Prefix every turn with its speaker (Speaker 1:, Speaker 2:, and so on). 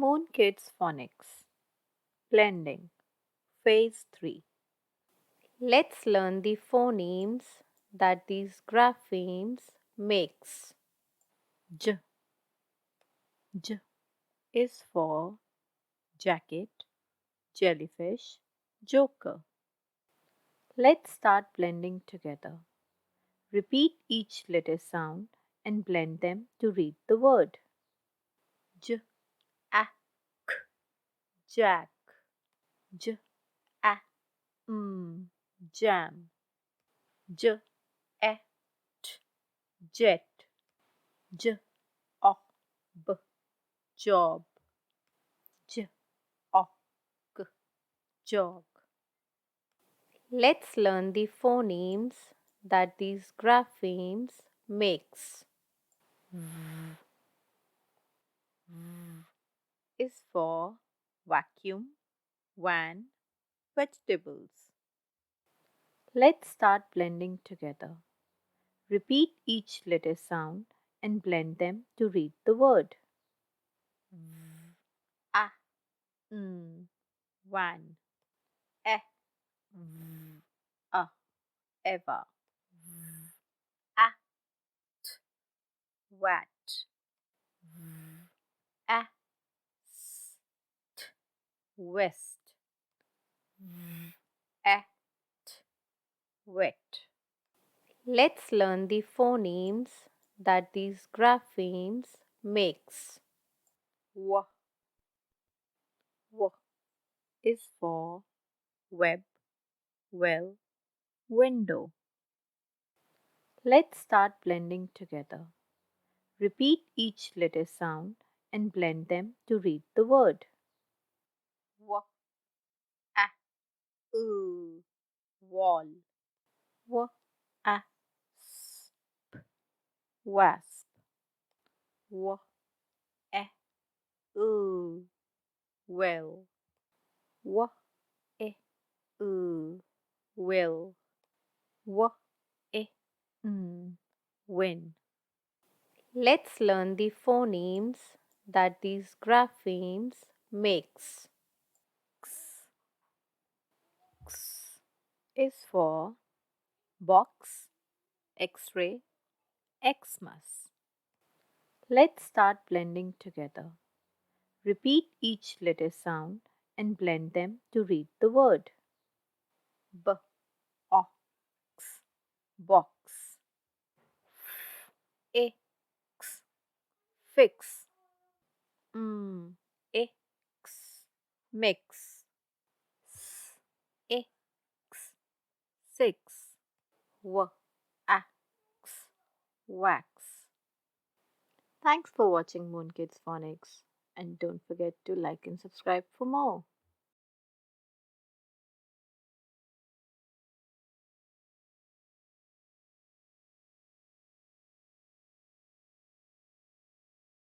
Speaker 1: Moon Kids Phonics Blending Phase 3. Let's learn the phonemes that these graphemes makes. J. J is for jacket, jellyfish, joker. Let's start blending together. Repeat each letter sound and blend them to read the word. J, a, k, jack. J, a, jam. J, e, t, jet. J, o, b, job. J, o, k, jog. Let's learn the phonemes that these graphemes makes. V is for vacuum, van, vegetables. Let's start blending together. Repeat each letter sound and blend them to read the word. V, a, van. E, v, a, eva. V, a, t, wat. V, a, s, t, west. V, a, t, wet. Let's learn the phonemes that these graphemes makes. W, w is for web, well, window. Let's start blending together. Repeat each letter sound and blend them to read the word. W, a, wall. W, a, s, p, wasp. W, e, well. W, e, will. W, e, win. Let's learn the phonemes that these graphemes makes. X, X is for box, X-ray, Xmas. Let's start blending together. Repeat each letter sound and blend them to read the word. B, ox, box. F, x, fix. X, mix. X, six. Wax, wax. Thanks for watching Moon Kids Phonics, and don't forget to like and subscribe for more.